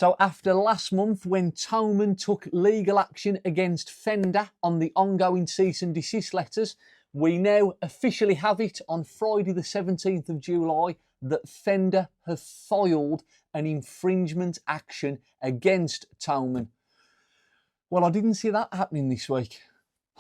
So after last month when Thomann took legal action against Fender on the ongoing cease and desist letters, we now officially have it on Friday the 17th of July that Fender have filed an infringement action against Thomann. Well, I didn't see that happening this week.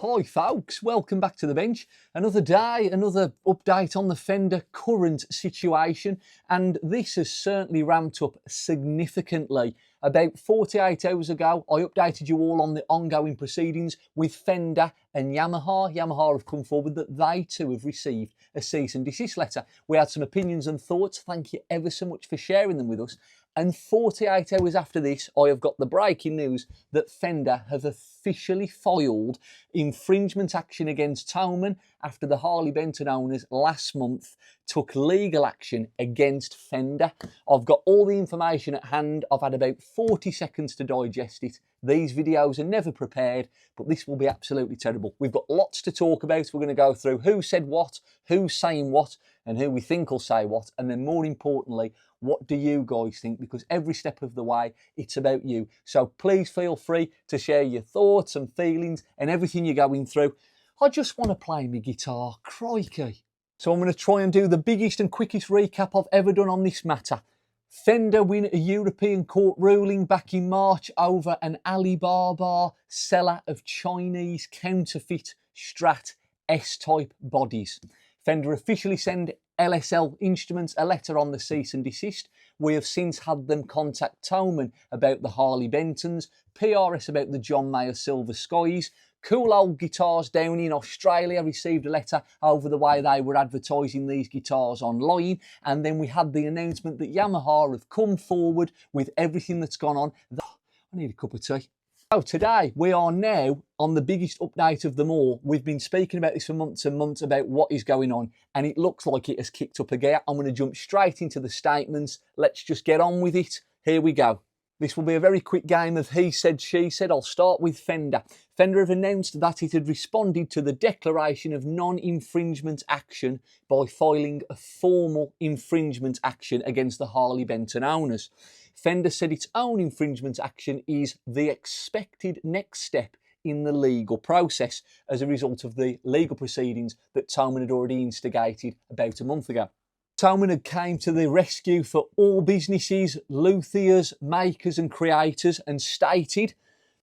Hi folks, welcome back to the bench. Another day, another update on the Fender current situation, and this has certainly ramped up significantly. About 48 hours ago, I updated you all on the ongoing proceedings with Fender and Yamaha. Yamaha have come forward that they too have received a cease and desist letter. We had some opinions and thoughts. Thank you ever so much for sharing them with us. And 48 hours after this, I have got the breaking news that Fender have officially filed infringement action against Thomann after the Harley Benton owners last month took legal action against Fender. I've got all the information at hand. I've had about 40 seconds to digest it. These videos are never prepared, but this will be absolutely terrible. We've got lots to talk about. We're going to go through who said what, who's saying what, and who we think will say what, and then more importantly, what do you guys think? Because every step of the way, it's about you. So please feel free to share your thoughts and feelings and everything you're going through. I just want to play my guitar, crikey. So I'm going to try and do the biggest and quickest recap I've ever done on this matter. Fender win a European court ruling back in March over an Alibaba seller of Chinese counterfeit Strat S-type bodies. Fender officially send LSL Instruments a letter on the cease and desist. We have since had them contact Thomann about the Harley Bentons, PRS about the John Mayer Silver Skies. Cool Old Guitars down in Australia received a letter over the way they were advertising these guitars online, and then we had the announcement that Yamaha have come forward with everything that's gone on. I need a cup of tea. So today we are now on the biggest update of them all. We've been speaking about this for months and months about what is going on, and it looks like it has kicked up a gear. I'm going to jump straight into the statements. Let's just get on with it. Here we go. This will be a very quick game of he said, she said. I'll start with Fender. Fender have announced that it had responded to the declaration of non-infringement action by filing a formal infringement action against the Harley Benton owners. Fender said its own infringement action is the expected next step in the legal process as a result of the legal proceedings that Thomann had already instigated about a month ago. Thomann had came to the rescue for all businesses, luthiers, makers and creators, and stated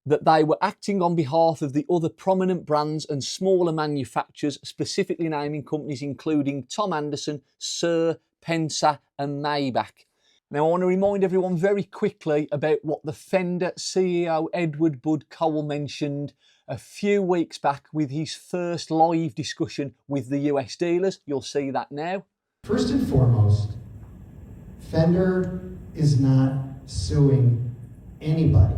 that they were acting on behalf of the other prominent brands and smaller manufacturers, specifically naming companies including Tom Anderson, Sir, Pensa and Maybach. Now, I want to remind everyone very quickly about what the Fender CEO Edward Bud Cole mentioned a few weeks back with his first live discussion with the US dealers. You'll see that now. First and foremost, Fender is not suing anybody.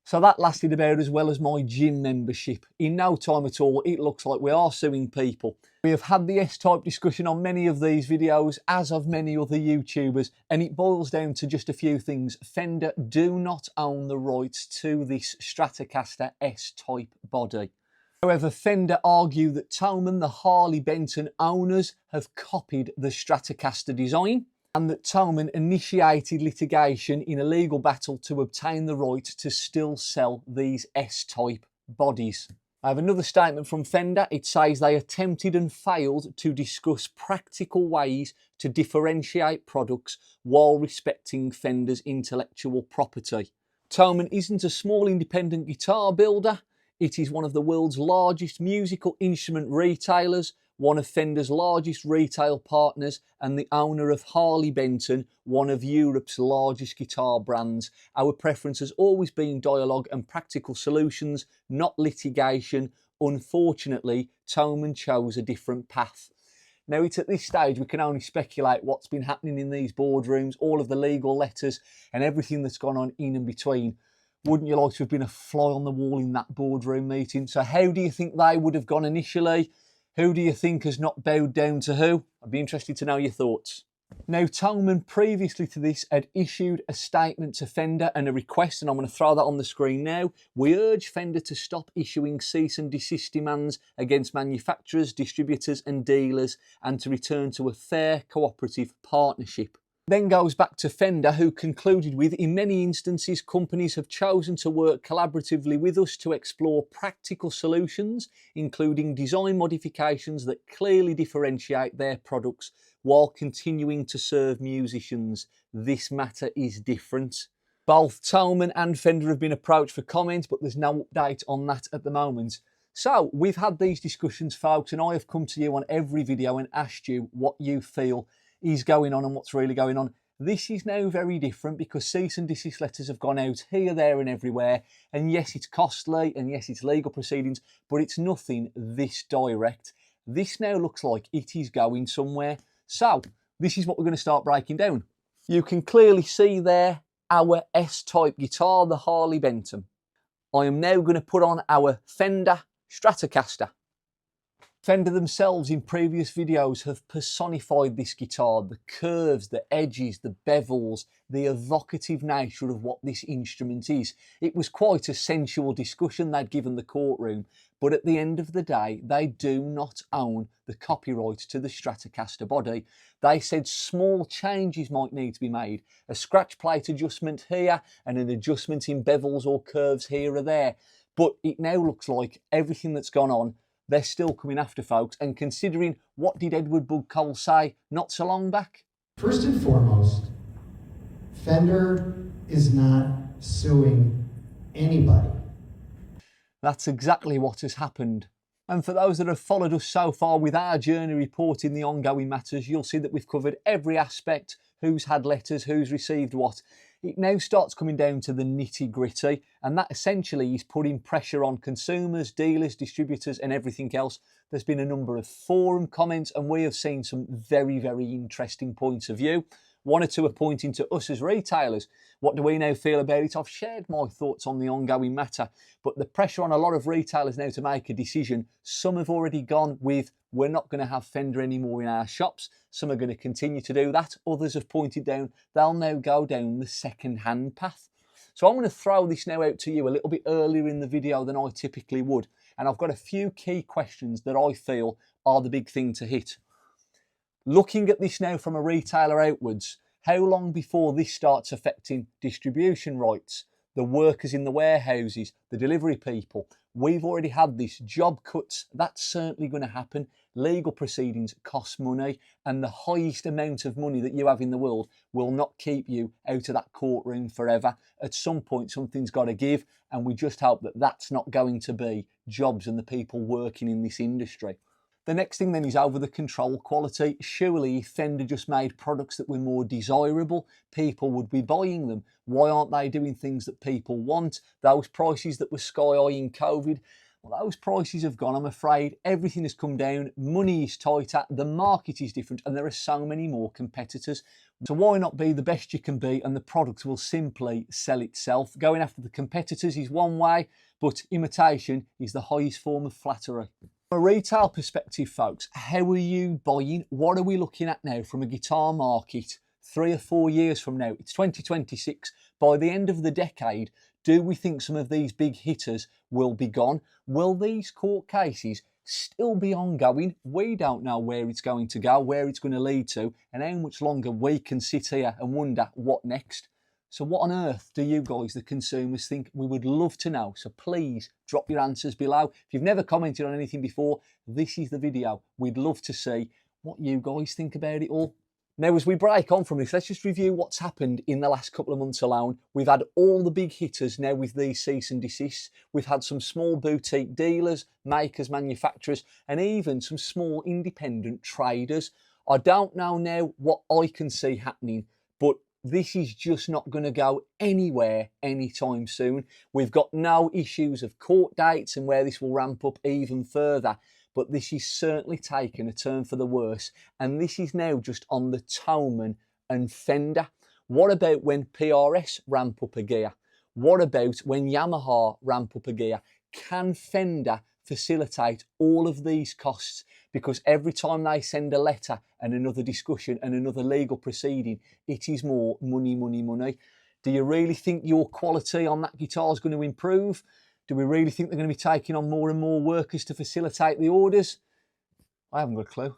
So that lasted about as well as my gym membership. In no time at all, it looks like we are suing people. We have had the S-type discussion on many of these videos, as of many other YouTubers, and it boils down to just a few things. Fender do not own the rights to this Stratocaster S-type body. However, Fender argue that Thomann, the Harley Benton owners, have copied the Stratocaster design, and that Thomann initiated litigation in a legal battle to obtain the right to still sell these S-type bodies. I have another statement from Fender. It says they attempted and failed to discuss practical ways to differentiate products while respecting Fender's intellectual property. Thomann isn't a small independent guitar builder. It is one of the world's largest musical instrument retailers, one of Fender's largest retail partners, and the owner of Harley Benton, one of Europe's largest guitar brands. Our preference has always been dialogue and practical solutions, not litigation. Unfortunately, Thomann chose a different path. Now, it's at this stage we can only speculate what's been happening in these boardrooms, all of the legal letters and everything that's gone on in and between. Wouldn't you like to have been a fly on the wall in that boardroom meeting? So how do you think they would have gone initially? Who do you think has not bowed down to who? I'd be interested to know your thoughts. Now, Thomann previously to this had issued a statement to Fender and a request, and I'm going to throw that on the screen now. We urge Fender to stop issuing cease and desist demands against manufacturers, distributors and dealers, and to return to a fair cooperative partnership. Then goes back to Fender, who concluded with, in many instances, companies have chosen to work collaboratively with us to explore practical solutions, including design modifications that clearly differentiate their products while continuing to serve musicians. This matter is different. Both Thomann and Fender have been approached for comment, but there's no update on that at the moment. So we've had these discussions, folks, and I have come to you on every video and asked you what you feel is going on and what's really going on. This is now very different because cease and desist letters have gone out here, there and everywhere. And yes, it's costly and yes, it's legal proceedings, but it's nothing this direct. This now looks like it is going somewhere. So this is what we're going to start breaking down. You can clearly see there our S-type guitar, the Harley Benton. I am now going to put on our Fender Stratocaster. Fender themselves in previous videos have personified this guitar, the curves, the edges, the bevels, the evocative nature of what this instrument is. It was quite a sensual discussion they'd given the courtroom, but at the end of the day, they do not own the copyright to the Stratocaster body. They said small changes might need to be made, a scratch plate adjustment here and an adjustment in bevels or curves here or there. But it now looks like everything that's gone on, they're still coming after, folks. And considering what did Edward Bug Cole say not so long back? First and foremost, Fender is not suing anybody. That's exactly what has happened. And for those that have followed us so far with our journey reporting the ongoing matters, you'll see that we've covered every aspect, who's had letters, who's received what. It now starts coming down to the nitty gritty, and that essentially is putting pressure on consumers, dealers, distributors and everything else. There's been a number of forum comments and we have seen some very, very interesting points of view. One or two are pointing to us as retailers. What do we now feel about it? I've shared my thoughts on the ongoing matter, but the pressure on a lot of retailers now to make a decision. Some have already gone with, we're not going to have Fender anymore in our shops. Some are going to continue to do that. Others have pointed down, they'll now go down the second-hand path. So I'm going to throw this now out to you a little bit earlier in the video than I typically would. And I've got a few key questions that I feel are the big thing to hit. Looking at this now from a retailer outwards, how long before this starts affecting distribution rights, the workers in the warehouses, the delivery people? We've already had this, job cuts, that's certainly going to happen. Legal proceedings cost money, and the highest amount of money that you have in the world will not keep you out of that courtroom forever. At some point, something's got to give, and we just hope that that's not going to be jobs and the people working in this industry. The next thing then is over the control quality. Surely if Fender just made products that were more desirable, people would be buying them. Why aren't they doing things that people want? Those prices that were sky high in COVID, well, those prices have gone, I'm afraid. Everything has come down, money is tighter, the market is different, and there are so many more competitors. So why not be the best you can be and the product will simply sell itself? Going after the competitors is one way, but imitation is the highest form of flattery. From a retail perspective, folks, how are you buying? What are we looking at now from a guitar market 3 or 4 years from now? It's 2026. By the end of the decade, do we think some of these big hitters will be gone? Will these court cases still be ongoing? We don't know where it's going to go, where it's going to lead to, and how much longer we can sit here and wonder what next. So what on earth do you guys, the consumers, think? We would love to know. So please drop your answers below. If you've never commented on anything before, this is the video. We'd love to see what you guys think about it all. Now, as we break on from this, let's just review what's happened in the last couple of months alone. We've had all the big hitters now with these cease and desists. We've had some small boutique dealers, makers, manufacturers, and even some small independent traders. I don't know now what I can see happening, but this is just not going to go anywhere anytime soon. We've got no issues of court dates and where this will ramp up even further, but this is certainly taking a turn for the worse, and this is now just on the Thomann and Fender. What about when PRS ramp up a gear? What about when Yamaha ramp up a gear? Can Fender facilitate all of these costs? Because every time they send a letter and another discussion and another legal proceeding, it is more money, money, money. Do you really think your quality on that guitar is going to improve? Do we really think they're going to be taking on more and more workers to facilitate the orders? I haven't got a clue.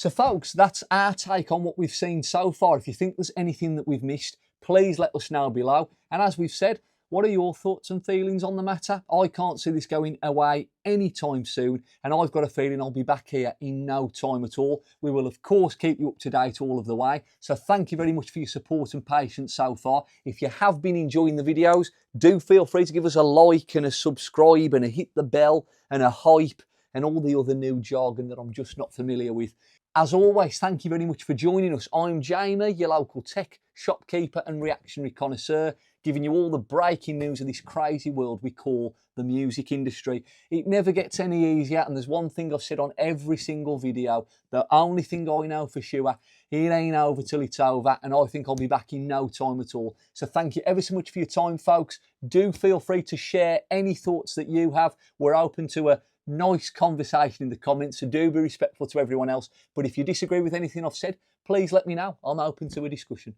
So folks, that's our take on what we've seen so far. If you think there's anything that we've missed, please let us know below. And as we've said, what are your thoughts and feelings on the matter? I can't see this going away anytime soon, and I've got a feeling I'll be back here in no time at all. We will of course keep you up to date all of the way. So thank you very much for your support and patience so far. If you have been enjoying the videos, do feel free to give us a like and a subscribe and a hit the bell and a hype and all the other new jargon that I'm just not familiar with. As always, thank you very much for joining us. I'm Jamie, your local tech, shopkeeper and reactionary connoisseur, giving you all the breaking news of this crazy world we call the music industry. It never gets any easier, and there's one thing I've said on every single video: the only thing I know for sure, it ain't over till it's over, and I think I'll be back in no time at all. So thank you ever so much for your time, folks. Do feel free to share any thoughts that you have. We're open to a nice conversation in the comments, so do be respectful to everyone else. But if you disagree with anything I've said, please let me know. I'm open to a discussion.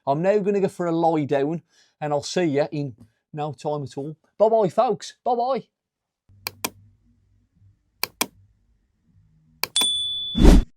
I'm now going to go for a lie down, and I'll see you in no time at all. Bye bye, folks. Bye bye.